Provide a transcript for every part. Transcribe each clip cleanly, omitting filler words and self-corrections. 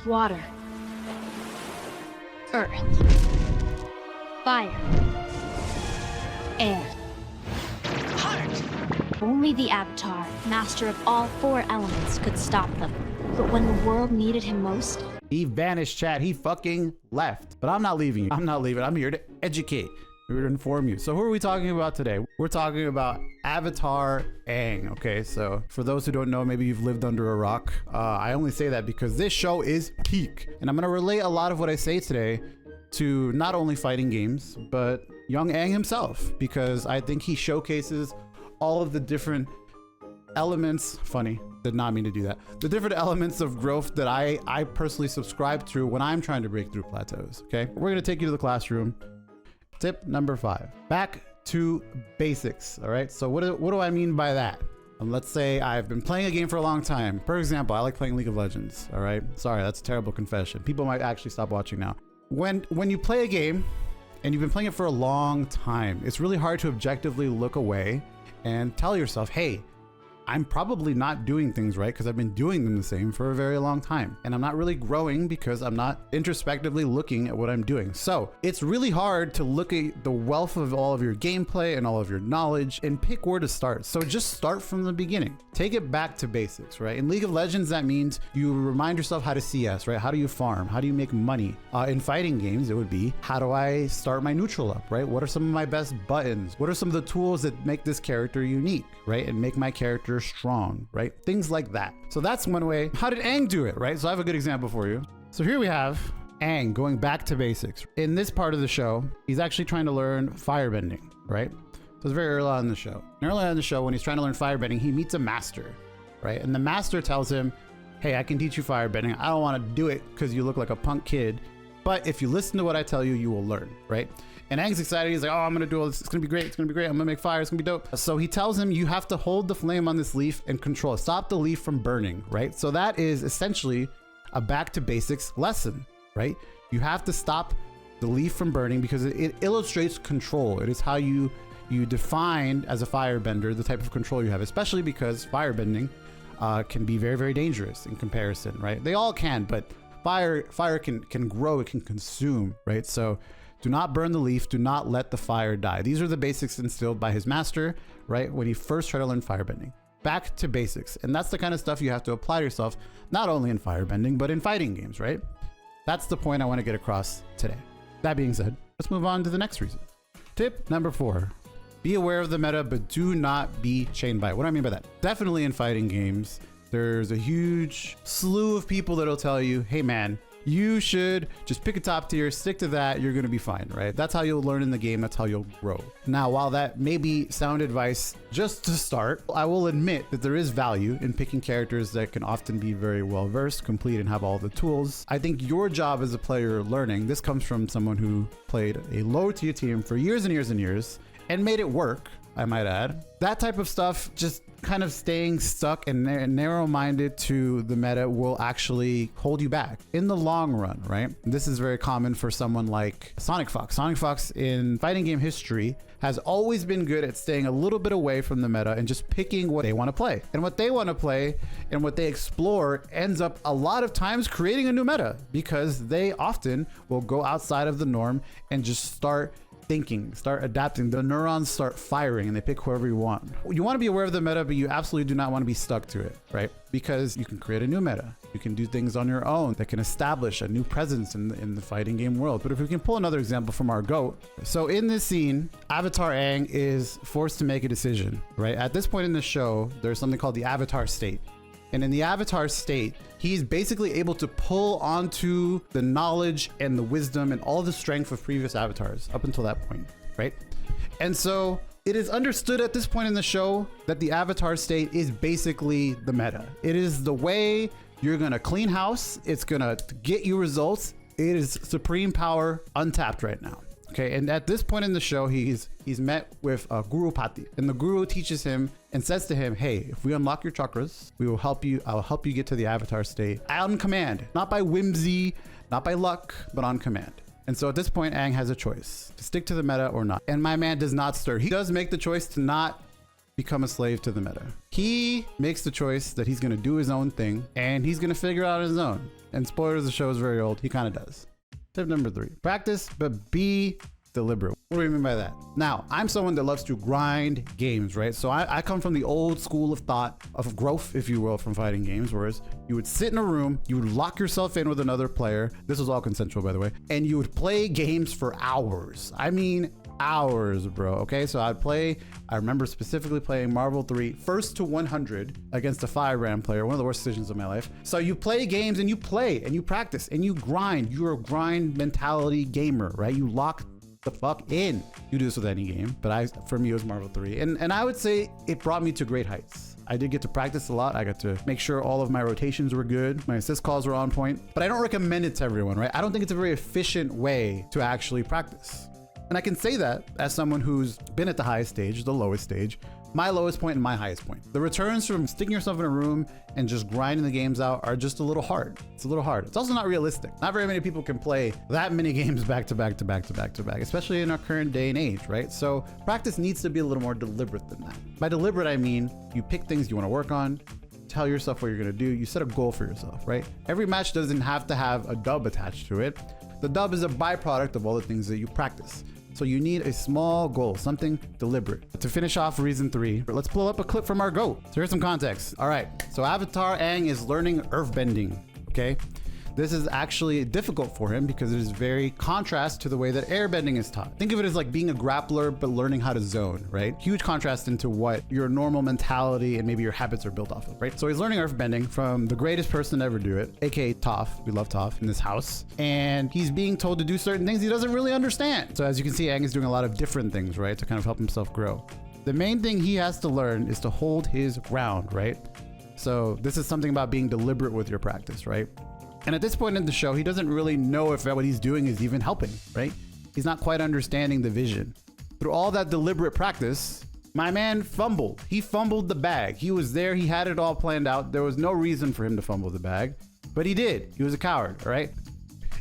Water. Earth. Fire. Air. Heart! Only the Avatar, master of all four elements, could stop them. But when the world needed him most, he vanished, chat. He fucking left. But I'm not leaving you. I'm not leaving. I'm here to educate. I'm here to inform you. So who are we talking about today? We're talking about Avatar Aang. Okay, so for those who don't know, maybe you've lived under a rock. I only say that because this show is peak. And I'm going to relate a lot of what I say today to not only fighting games, but young Aang himself, because I think he showcases all of the different elements. Funny, did not mean to do that. The different elements of growth that I personally subscribe to when I'm trying to break through plateaus. Okay, we're gonna take you to the classroom. Tip number 5: back to basics. All right, so what do I mean by that? Let's say I've been playing a game for a long time. For example, I like playing League of Legends. All right, sorry, that's a terrible confession. People might actually stop watching now. When you play a game and you've been playing it for a long time, it's really hard to objectively look away and tell yourself, hey, I'm probably not doing things right because I've been doing them the same for a very long time. And I'm not really growing because I'm not introspectively looking at what I'm doing. So it's really hard to look at the wealth of all of your gameplay and all of your knowledge and pick where to start. So just start from the beginning. Take it back to basics, right? In League of Legends, that means you remind yourself how to CS, right? How do you farm? How do you make money? In fighting games, it would be, how do I start my neutral up, right? What are some of my best buttons? What are some of the tools that make this character unique, right? And make my character strong, right? Things like that. So that's one way. How did Aang do it, right? So I have a good example for you. So here we have Aang going back to basics. In this part of the show, he's actually trying to learn firebending, right? So it's very early on in the show. And early on in the show, when he's trying to learn firebending, he meets a master, right? And the master tells him, hey, I can teach you firebending. I don't want to do it because you look like a punk kid, but if you listen to what I tell you, you will learn, right? And Aang's excited. He's like, oh, I'm going to do all this. It's going to be great. It's going to be great. I'm going to make fire. It's going to be dope. So he tells him, you have to hold the flame on this leaf and control it. Stop the leaf from burning, right? So that is essentially a back to basics lesson, right? You have to stop the leaf from burning because it illustrates control. It is how you define as a firebender the type of control you have, especially because firebending can be very, very dangerous in comparison, right? They all can, but fire can grow, it can consume, right? So do not burn the leaf. Do not let the fire die. These are the basics instilled by his master, right? When he first tried to learn firebending. Back to basics. And that's the kind of stuff you have to apply to yourself, not only in firebending, but in fighting games, right? That's the point I want to get across today. That being said, let's move on to the next reason. Tip number 4, be aware of the meta, but do not be chained by it. What do I mean by that? Definitely in fighting games, there's a huge slew of people that'll tell you, hey man, you should just pick a top tier, stick to that, you're gonna be fine, right? That's how you'll learn in the game, that's how you'll grow. Now, while that may be sound advice just to start, I will admit that there is value in picking characters that can often be very well versed, complete, and have all the tools. I think your job as a player learning, this comes from someone who played a low tier team for years and years and years and made it work, I might add. That type of stuff, just kind of staying stuck and narrow-minded to the meta will actually hold you back in the long run, right? This is very common for someone like Sonic Fox. Sonic Fox in fighting game history has always been good at staying a little bit away from the meta and just picking what they want to play. And what they want to play and what they explore ends up a lot of times creating a new meta because they often will go outside of the norm and just start thinking, start adapting. The neurons start firing and they pick whoever you want. You want to be aware of the meta, but you absolutely do not want to be stuck to it, right? Because you can create a new meta. You can do things on your own that can establish a new presence in the fighting game world. But if we can pull another example from our GOAT. So in this scene, Avatar Aang is forced to make a decision, right? At this point in the show, there's something called the Avatar state. And in the Avatar state, he's basically able to pull onto the knowledge and the wisdom and all the strength of previous avatars up until that point, right? And so it is understood at this point in the show that the Avatar state is basically the meta. It is the way you're gonna clean house. It's gonna get you results. It is supreme power untapped right now. Okay, and at this point in the show, he's met with a Guru Pati, and the Guru teaches him and says to him, hey, if we unlock your chakras, we will help you. I'll help you get to the Avatar state on command, not by whimsy, not by luck, but on command. And so at this point, Aang has a choice to stick to the meta or not. And my man does not stir. He does make the choice to not become a slave to the meta. He makes the choice that he's going to do his own thing and he's going to figure it out on his own. And spoilers, the show is very old. He kind of does. Tip number 3, practice, but be deliberate. What do we mean by that? Now, I'm someone that loves to grind games, right? So I come from the old school of thought of growth, if you will, from fighting games, whereas you would sit in a room, you would lock yourself in with another player. This was all consensual, by the way. And you would play games for hours. I mean, hours, bro. Okay, so I remember specifically playing Marvel 3 first to 100 against a 5-ram player, one of the worst decisions of my life. So you play games and you play and you practice and you grind. You're a grind mentality gamer, right? You lock the fuck in. You do this with any game, but for me it was Marvel 3, and I would say it brought me to great heights. I did get to practice a lot. I got to make sure all of my rotations were good, my assist calls were on point, but I don't recommend it to everyone, right? I don't think it's a very efficient way to actually practice. And I can say that as someone who's been at the highest stage, the lowest stage, my lowest point and my highest point. The returns from sticking yourself in a room and just grinding the games out are just a little hard. It's a little hard. It's also not realistic. Not very many people can play that many games back to back to back to back to back, especially in our current day and age, right? So practice needs to be a little more deliberate than that. By deliberate, I mean you pick things you want to work on, tell yourself what you're going to do, you set a goal for yourself, right? Every match doesn't have to have a dub attached to it. The dub is a byproduct of all the things that you practice. So you need a small goal, something deliberate. To finish off reason 3, let's pull up a clip from our GOAT. So here's some context. All right, so Avatar Aang is learning earthbending, okay? This is actually difficult for him because it is very contrast to the way that airbending is taught. Think of it as like being a grappler, but learning how to zone, right? Huge contrast into what your normal mentality and maybe your habits are built off of, right? So he's learning earthbending from the greatest person to ever do it, aka Toph. We love Toph in this house. And he's being told to do certain things he doesn't really understand. So as you can see, Aang is doing a lot of different things, right? To kind of help himself grow. The main thing he has to learn is to hold his ground, right? So this is something about being deliberate with your practice, right? And at this point in the show, he doesn't really know if what he's doing is even helping, right? He's not quite understanding the vision. Through all that deliberate practice, my man fumbled. He fumbled the bag. He was there. He had it all planned out. There was no reason for him to fumble the bag, but he did. He was a coward, all right?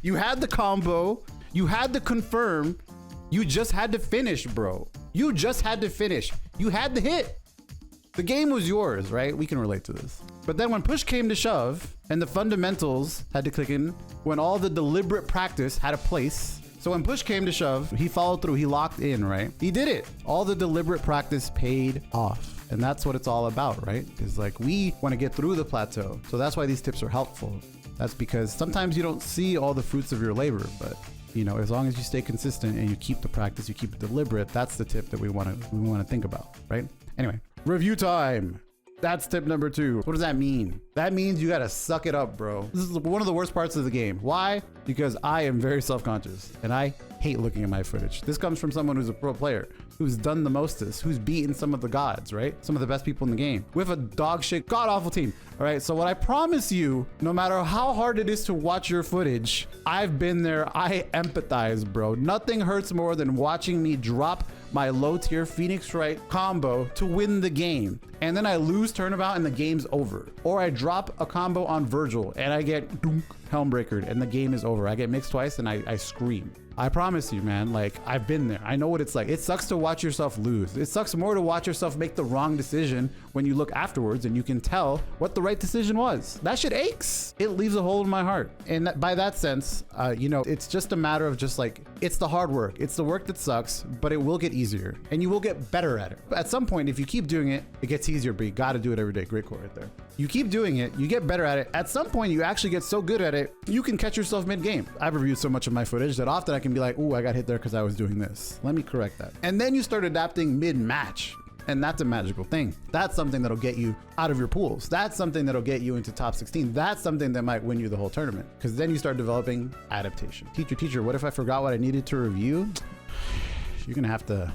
You had the combo. You had to confirm. You just had to finish, bro. You just had to finish. You had the hit. The game was yours, right? We can relate to this. But then when push came to shove and the fundamentals had to click in, when all the deliberate practice had a place. So when push came to shove, he followed through, he locked in, right? He did it. All the deliberate practice paid off. And that's what it's all about, right? Because like we want to get through the plateau. So that's why these tips are helpful. That's because sometimes you don't see all the fruits of your labor, but you know, as long as you stay consistent and you keep the practice, you keep it deliberate, that's the tip that we want to think about, right? Anyway, review time. That's tip number 2. What does that mean? That means you gotta suck it up, bro. This is one of the worst parts of the game. Why? Because I am very self-conscious and I hate looking at my footage. This comes from someone who's a pro player, who's done the mostest, who's beaten some of the gods, right? Some of the best people in the game with a dog shit, god awful team. All right, so what I promise you, no matter how hard it is to watch your footage, I've been there, I empathize, bro. Nothing hurts more than watching me drop my low tier Phoenix Wright combo to win the game. And then I lose turnabout and the game's over. Or I drop a combo on Virgil and I get dunk, Helmbreakered and the game is over. I get mixed twice and I scream. I promise you, man, like I've been there. I know what it's like. It sucks to watch yourself lose. It sucks more to watch yourself make the wrong decision when you look afterwards and you can tell what the right decision was. That shit aches. It leaves a hole in my heart. And by that sense, you know, it's just a matter of just like, it's the hard work. It's the work that sucks, but it will get easier and you will get better at it. But at some point, if you keep doing it, it gets easier, but you got to do it every day. Great quote right there. You keep doing it, you get better at it. At some point, you actually get so good at it, you can catch yourself mid-game. I've reviewed so much of my footage that often I can be like, ooh, I got hit there because I was doing this. Let me correct that. And then you start adapting mid-match. And that's a magical thing. That's something that'll get you out of your pools. That's something that'll get you into top 16. That's something that might win you the whole tournament. Because then you start developing adaptation. Teacher, what if I forgot what I needed to review? You're gonna have to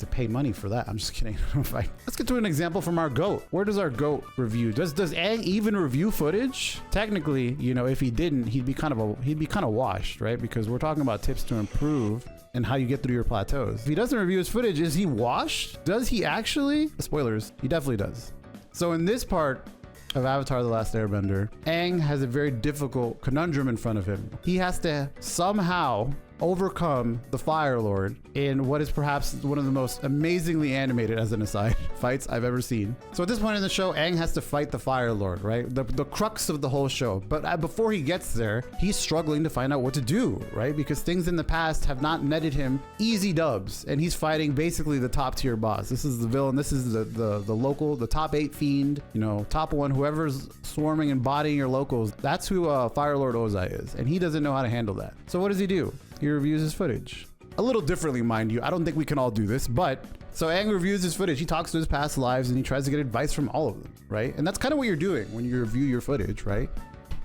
pay money for that. I'm just kidding. Let's get to an example from our GOAT. Where does our GOAT review? Does Aang even review footage? Technically, you know, if he didn't, he'd be kind of washed, right? Because we're talking about tips to improve and how you get through your plateaus. If he doesn't review his footage, is he washed? Does he actually? Spoilers, he definitely does. So in this part of Avatar: The Last Airbender, Aang has a very difficult conundrum in front of him. He has to somehow overcome the Fire Lord in what is perhaps one of the most amazingly animated, as an aside, fights I've ever seen. So at this point in the show, Aang has to fight the Fire Lord, right? The crux of the whole show. But before he gets there, he's struggling to find out what to do, right? Because things in the past have not netted him easy dubs, and he's fighting basically the top tier boss. This is the villain. This is the local, the top 8 fiend, you know, top 1, whoever's swarming and bodying your locals. That's who Fire Lord Ozai is, and he doesn't know how to handle that. So what does he do? He reviews his footage. A little differently, mind you. I don't think we can all do this, but so Aang reviews his footage. He talks to his past lives and he tries to get advice from all of them, right? And that's kind of what you're doing when you review your footage, right?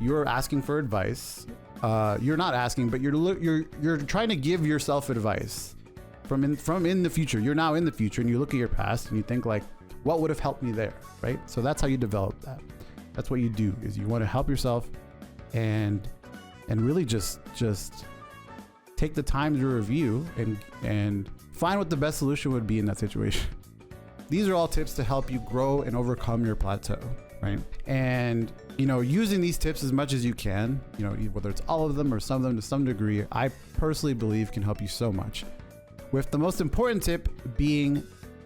You're asking for advice. You're not asking, but you're trying to give yourself advice from in the future. You're now in the future and you look at your past and you think like, what would have helped me there, right? So that's how you develop that. That's what you do, is you want to help yourself and really just take the time to review and find what the best solution would be in that situation. These are all tips to help you grow and overcome your plateau, right? And, you know, using these tips as much as you can, you know, whether it's all of them or some of them to some degree, I personally believe can help you so much. With the most important tip being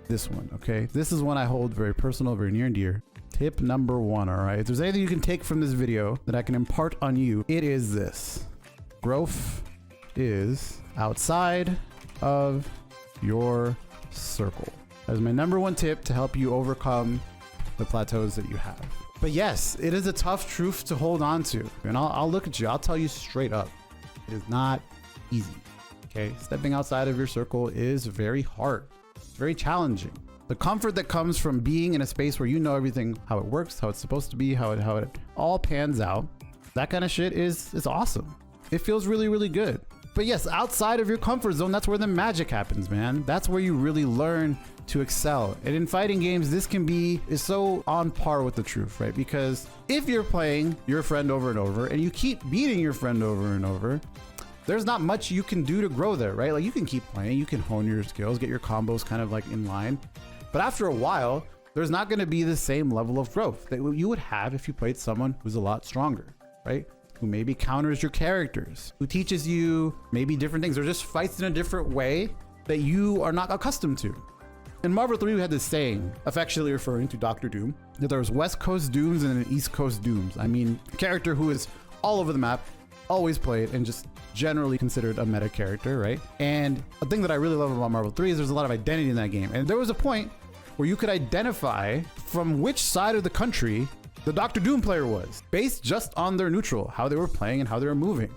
this one, okay? This is one I hold very personal, very near and dear. Tip number 1, all right? If there's anything you can take from this video that I can impart on you, it is this. Growth is outside of your circle. That is my number 1 tip to help you overcome the plateaus that you have. But yes, it is a tough truth to hold on to. And I'll look at you, I'll tell you straight up. It is not easy, okay? Stepping outside of your circle is very hard. It's very challenging. The comfort that comes from being in a space where you know everything, how it works, how it's supposed to be, how it all pans out, that kind of shit is awesome. It feels really, really good. But yes, outside of your comfort zone, that's where the magic happens, man. That's where you really learn to excel. And in fighting games, this is so on par with the truth, right? Because if you're playing your friend over and over and you keep beating your friend over and over, there's not much you can do to grow there, right? Like you can keep playing, you can hone your skills, get your combos kind of like in line. But after a while, there's not going to be the same level of growth that you would have if you played someone who's a lot stronger, right? Who maybe counters your characters, who teaches you maybe different things, or just fights in a different way that you are not accustomed to. In Marvel 3, we had this saying, affectionately referring to Doctor Doom, that there was West Coast Dooms and an East Coast Dooms. I mean, a character who is all over the map, always played, and just generally considered a meta character, right? And a thing that I really love about Marvel 3 is there's a lot of identity in that game. And there was a point where you could identify from which side of the country the Doctor Doom player was, based just on their neutral, how they were playing and how they were moving.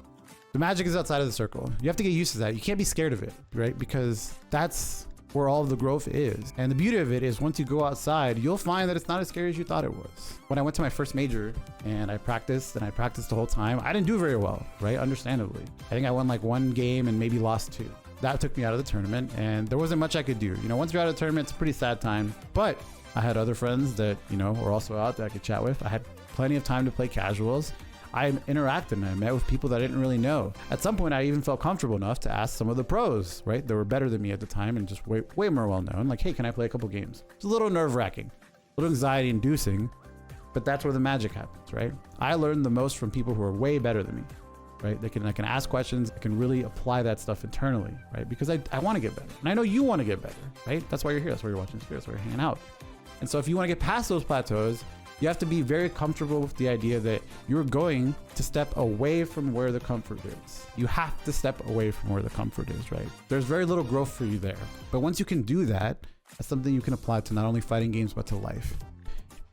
The magic is outside of the circle. You have to get used to that. You can't be scared of it, right? Because that's where all of the growth is. And the beauty of it is once you go outside, you'll find that it's not as scary as you thought it was. When I went to my first major and I practiced the whole time, I didn't do very well, right? Understandably. I think I won like 1 game and maybe lost 2. That took me out of the tournament and there wasn't much I could do. You know, once you're out of the tournament, it's a pretty sad time, but I had other friends that, you know, were also out that I could chat with. I had plenty of time to play casuals. I interacted and I met with people that I didn't really know. At some point, I even felt comfortable enough to ask some of the pros, right? They were better than me at the time and just way more well-known. Like, hey, can I play a couple games? It's a little nerve-wracking, a little anxiety-inducing, but that's where the magic happens, right? I learned the most from people who are way better than me, right? I can ask questions. I can really apply that stuff internally, right? Because I want to get better. And I know you want to get better, right? That's why you're here. That's why you're watching this video. That's why you're hanging out. And so if you want to get past those plateaus, you have to be very comfortable with the idea that you're going to step away from where the comfort is. You have to step away from where the comfort is, right? There's very little growth for you there. But once you can do that, that's something you can apply to not only fighting games, but to life.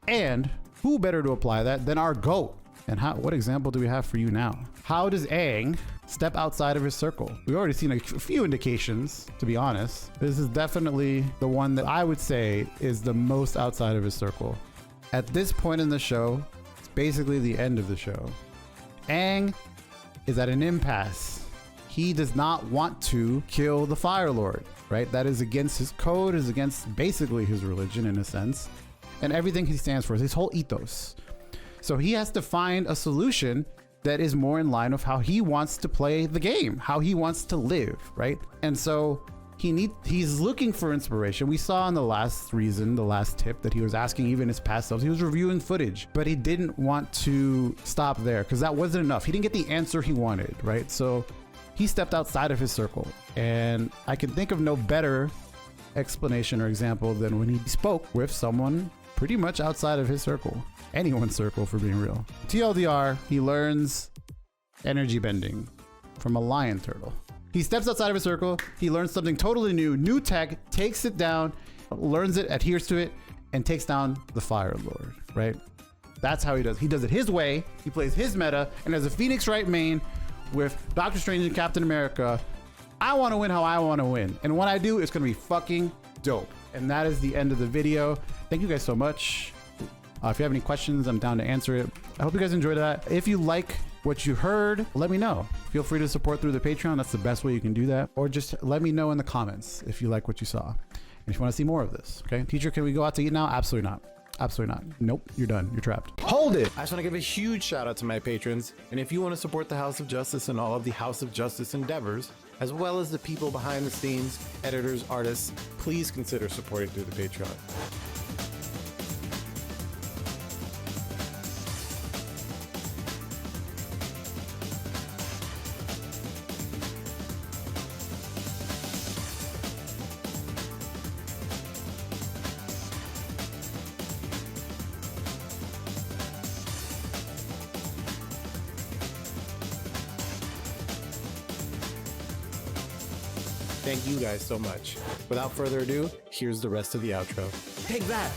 And who better to apply that than our GOAT? And what example do we have for you now? How does Aang step outside of his circle? We've already seen a few indications, to be honest. This is definitely the one that I would say is the most outside of his circle. At this point in the show, it's basically the end of the show. Aang is at an impasse. He does not want to kill the Fire Lord, right? That is against his code, is against basically his religion in a sense, and everything he stands for, his whole ethos. So he has to find a solution that is more in line with how he wants to play the game, how he wants to live, right? And so he's looking for inspiration. We saw in the last tip that he was asking even his past selves. He was reviewing footage, but he didn't want to stop there because that wasn't enough. He didn't get the answer he wanted, right? So he stepped outside of his circle. And I can think of no better explanation or example than when he spoke with someone pretty much outside of his circle. Anyone's circle, for being real. TLDR, he learns energy bending from a lion turtle. He steps outside of his circle, he learns something totally new tech, takes it down, learns it, adheres to it, and takes down the Fire Lord, right? That's how he does. He does it his way, he plays his meta, and as a Phoenix Wright main with Doctor Strange and Captain America, I want to win how I want to win. And when I do, it's going to be fucking dope. And that is the end of the video. Thank you guys so much. If you have any questions, I'm down to answer it. I hope you guys enjoyed that. If you like what you heard, let me know. Feel free to support through the Patreon. That's the best way you can do that. Or just let me know in the comments if you like what you saw. And if you want to see more of this, okay? Teacher, can we go out to eat now? Absolutely not. Absolutely not. Nope, you're done. You're trapped. Hold it! I just want to give a huge shout out to my patrons. And if you want to support the House of Justice and all of the House of Justice endeavors, as well as the people behind the scenes, editors, artists, please consider supporting through the Patreon. Thank you guys so much. Without further ado, here's the rest of the outro. Take that!